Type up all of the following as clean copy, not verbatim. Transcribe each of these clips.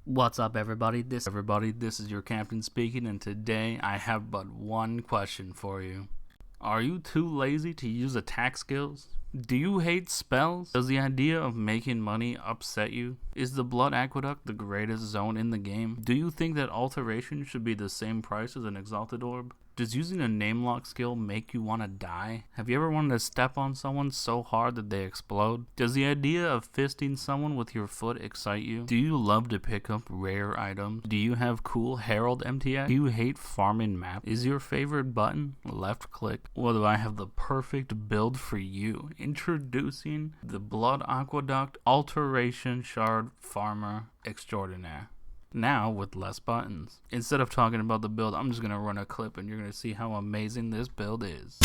What's up, everybody? This is your captain speaking, and today I have but one question for you. Are you too lazy to use attack skills? Do you hate spells? Does the idea of making money upset you? Is the Blood Aqueduct the greatest zone in the game? Do you think that Alteration should be the same price as an Exalted Orb? Does using a name lock skill make you want to die? Have you ever wanted to step on someone so hard that they explode? Does the idea of fisting someone with your foot excite you? Do you love to pick up rare items? Do you have cool Herald MTX? Do you hate farming map? Is your favorite button left click? Well, do I have the perfect build for you? Introducing the Blood Aqueduct Alteration Shard Farmer Extraordinaire. Now with less buttons. Instead of talking about the build, I'm just going to run a clip and you're going to see how amazing this build is.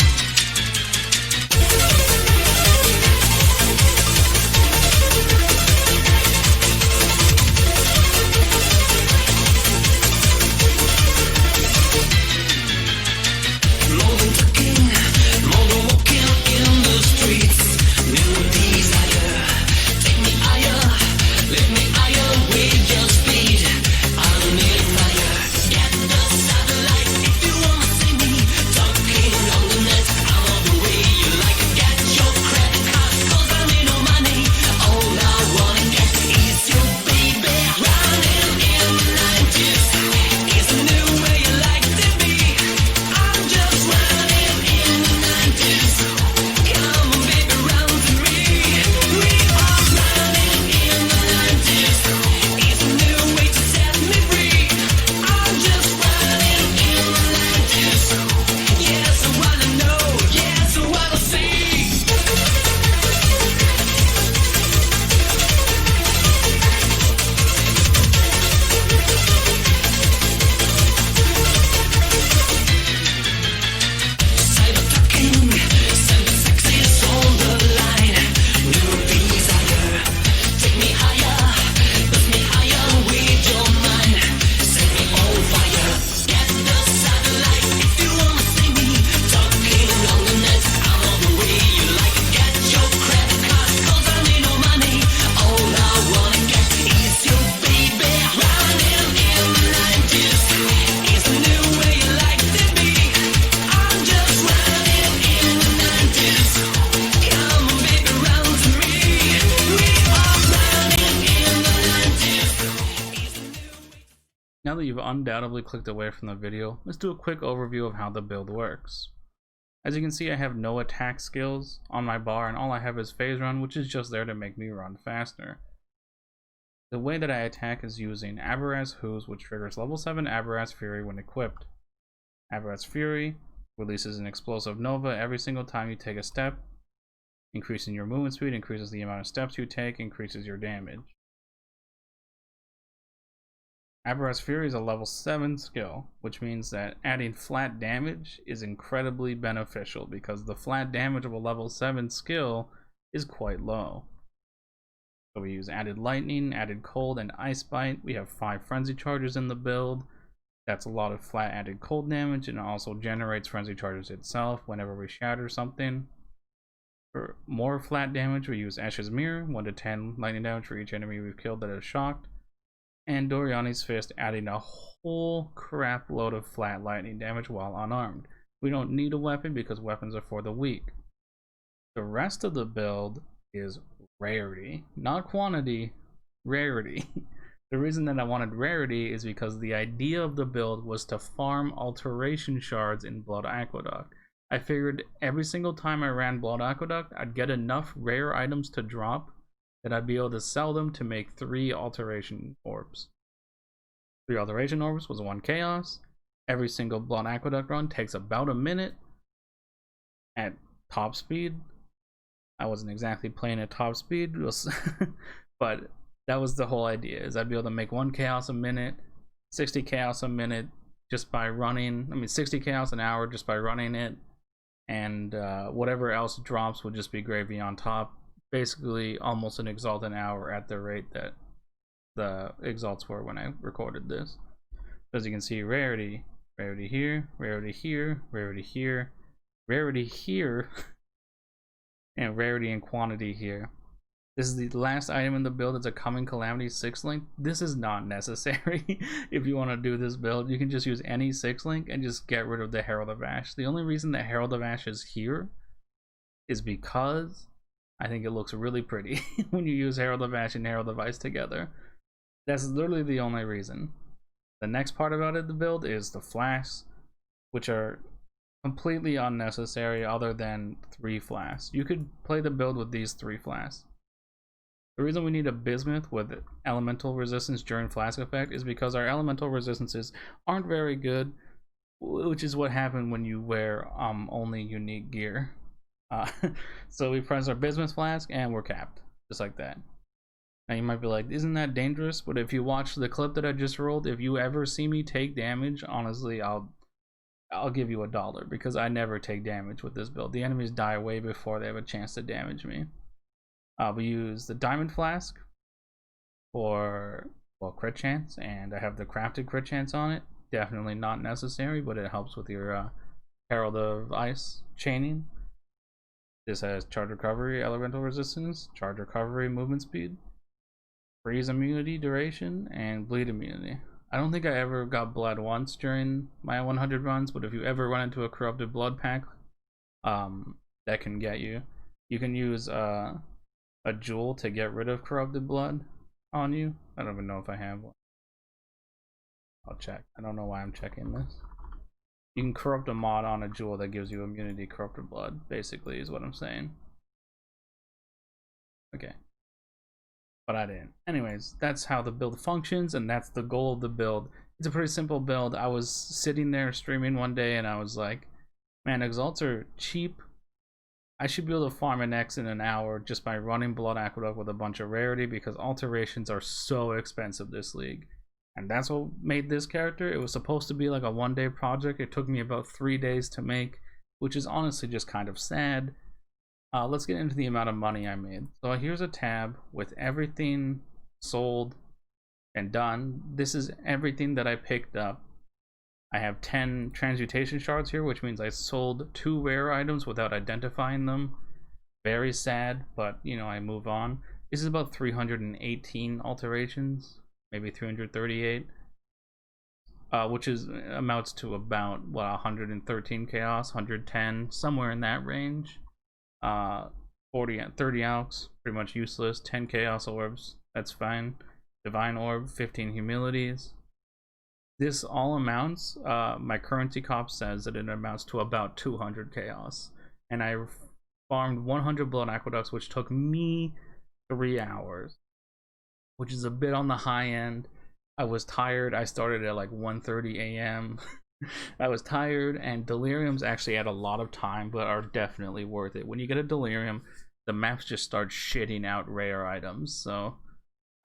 Now that you've undoubtedly clicked away from the video, let's do a quick overview of how the build works. As you can see, I have no attack skills on my bar, and all I have is phase run, which is just there to make me run faster. The way that I attack is using Aberraz Hooves, which triggers level 7 Aberraz Fury when equipped. Aberraz Fury releases an explosive nova every single time you take a step. Increasing your movement speed increases the amount of steps you take, increases your damage. Aberraz Fury is a level 7 skill, which means that adding flat damage is incredibly beneficial because the flat damage of a level 7 skill is quite low. So we use added lightning, added cold, and ice bite. We have 5 frenzy charges in the build. That's a lot of flat added cold damage, and it also generates frenzy charges itself whenever we shatter something. For more flat damage, we use Ash's Mirror, 1 to 10 lightning damage for each enemy we've killed that is shocked. And Doriani's Fist, adding a whole crap load of flat lightning damage while unarmed. We don't need a weapon because weapons are for the weak. The rest of the build is Rarity, not quantity, Rarity. The reason that I wanted Rarity is because the idea of the build was to farm Alteration shards in Blood Aqueduct. I figured every single time I ran Blood Aqueduct, I'd get enough rare items to drop that I'd be able to sell them to make 3 Alteration Orbs. 3 Alteration Orbs was 1 Chaos. Every single Blood Aqueduct run takes about a minute at top speed. I wasn't exactly playing at top speed, but that was the whole idea, is I'd be able to make 1 Chaos a minute, 60 Chaos a minute just by running, 60 Chaos an hour just by running it, and whatever else drops would just be gravy on top. Basically almost an exalt an hour at the rate that the exalts were when I recorded this. As you can see, rarity here, rarity here, rarity here, rarity here, and rarity and quantity here. This is the last item in the build. It's a Coming Calamity 6-link. This is not necessary if you want to do this build. You can just use any 6-link and just get rid of the Herald of Ash. The only reason that Herald of Ash is here is because I think it looks really pretty when you use Herald of Ash and Herald of Ice together. That's literally the only reason. The next part about it, the build, is the flasks, which are completely unnecessary other than 3 flasks. You could play the build with these 3 flasks. The reason we need a bismuth with elemental resistance during flask effect is because our elemental resistances aren't very good, which is what happened when you wear only unique gear. So we press our bismuth flask and we're capped, just like that. Now you might be like, isn't that dangerous? But if you watch the clip that I just rolled, if you ever see me take damage, honestly, I'll give you $1 because I never take damage with this build. The enemies die way before they have a chance to damage me. We use the diamond flask for, well, crit chance, and I have the crafted crit chance on it. Definitely not necessary, but it helps with your Herald of Ice chaining. This has charge recovery, elemental resistance, charge recovery, movement speed, freeze immunity duration, and bleed immunity. I don't think I ever got blood once during my 100 runs, but if you ever run into a corrupted blood pack, that can get you. You can use a jewel to get rid of corrupted blood on you. I don't even know if I have one. I'll check. I don't know why I'm checking this. You can corrupt a mod on a jewel that gives you immunity corrupted blood, basically, is what I'm saying. Okay. But I didn't. Anyways, that's how the build functions, and that's the goal of the build. It's a pretty simple build. I was sitting there streaming one day, and I was like, man, exalts are cheap. I should be able to farm an X in an hour just by running Blood Aqueduct with a bunch of Rarity, because alterations are so expensive this league. And that's what made this character. It was supposed to be like a one-day project. It took me about 3 days to make, which is honestly just kind of sad. Let's get into the amount of money I made. So here's a tab with everything sold and done. This is everything that I picked up. I have 10 transmutation shards here, which means I sold 2 rare items without identifying them. Very sad, but you know, I move on. This is about 318 alterations, maybe 338, which is amounts to about, what, 113 chaos, 110, somewhere in that range. 30 alks, pretty much useless. 10 chaos orbs, that's fine. Divine orb, 15 humilities. This all amounts, my currency cop says that it amounts to about 200 chaos. And I farmed 100 blood aqueducts, which took me 3 hours, which is a bit on the high end. I was tired. I started at like 1:30 a.m. I was tired, and deliriums actually add a lot of time, but are definitely worth it. When you get a delirium, the maps just start shitting out rare items. So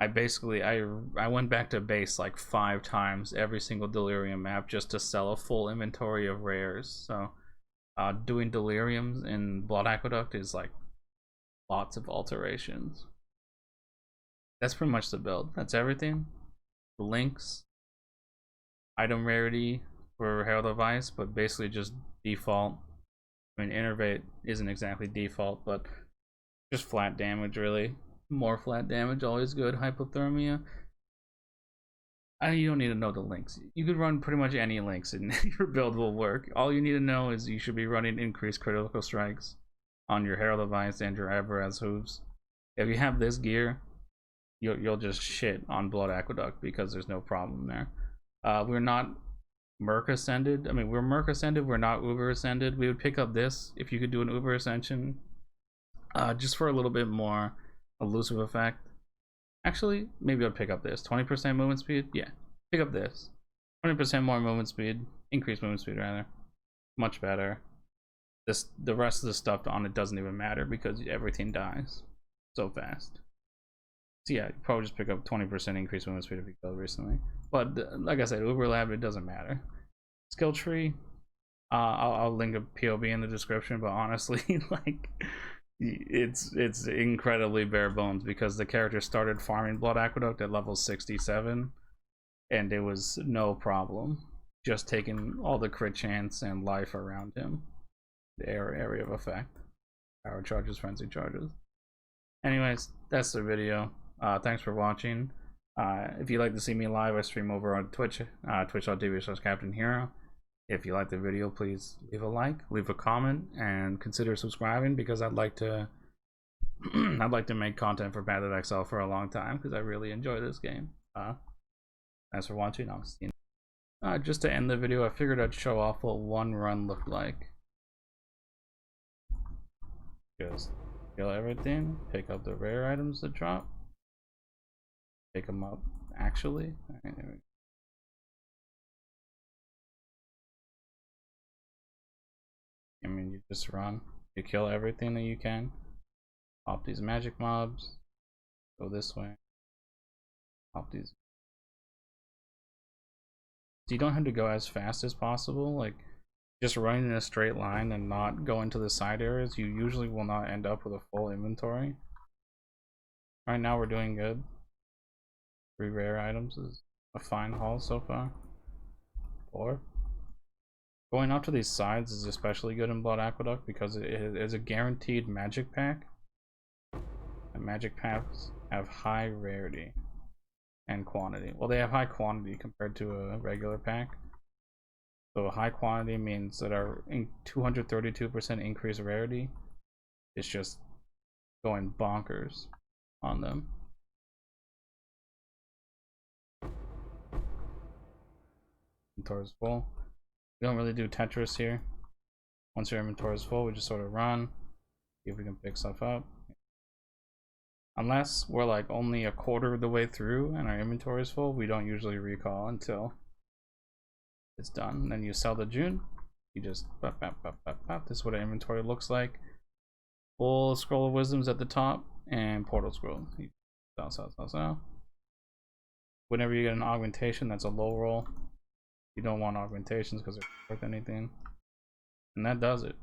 I basically I went back to base like 5 times every single delirium map just to sell a full inventory of rares. So doing deliriums in Blood Aqueduct is like lots of alterations. That's pretty much the build. That's everything. The links, item rarity for Herald of Ice, but basically just default. I mean, Innervate isn't exactly default, but just flat damage, really. More flat damage, always good. Hypothermia. You don't need to know the links. You could run pretty much any links and your build will work. All you need to know is you should be running increased critical strikes on your Herald of Ice and your Everaz hooves. If you have this gear, you'll just shit on Blood Aqueduct because there's no problem there. We're not Merc Ascended. I mean, we're Merc Ascended, we're not Uber Ascended. We would pick up this if you could do an Uber Ascension, just for a little bit more elusive effect. Actually, maybe I'd pick up this 20% movement speed. Yeah, pick up this 20% more movement speed, increased movement speed rather, much better. The rest of the stuff on it doesn't even matter because everything dies so fast. So yeah, you probably just pick up 20% increased movement speed if you go recently. But like I said, Uber Lab, it doesn't matter. Skill tree, I'll link a POV in the description, but honestly, like, it's incredibly bare bones because the character started farming Blood Aqueduct at level 67, and it was no problem. Just taking all the crit chance and life around him. The area of effect. Power charges, frenzy charges. Anyways, that's the video. Thanks for watching. If you'd like to see me live, I stream over on Twitch, twitch.tv/CaptainHero. If you like the video, please leave a like, leave a comment, and consider subscribing, because I'd like to I'd like to make content for Path of XL for a long time, because I really enjoy this game. Thanks for watching. I'll see you. Just to end the video, I figured I'd show off what one run looked like. Just kill everything, pick up the rare items that drop, pick them up actually. Alright, there we go. I mean, you just run, you kill everything that you can, pop these magic mobs, go this way, pop these. So you don't have to go as fast as possible, like just running in a straight line and not going to the side areas. You usually will not end up with a full inventory. Right now we're doing good. 3 rare items is a fine haul so far. 4. Going up to these sides is especially good in Blood Aqueduct because it is a guaranteed magic pack. And magic packs have high rarity and quantity. Well, they have high quantity compared to a regular pack. So high quantity means that our 232% increased rarity is just going bonkers on them. Inventory is full. We don't really do Tetris here. Once your inventory is full, we just sort of run, see if we can pick stuff up. Unless we're like only a quarter of the way through and our inventory is full, we don't usually recall until it's done. Then you sell the June. You just bop, bop, bop, bop, bop. This is what our inventory looks like. Full scroll of wisdoms at the top and portal scroll. Sell. Whenever you get an augmentation, that's a low roll. You don't want augmentations because they're worth anything. And that does it.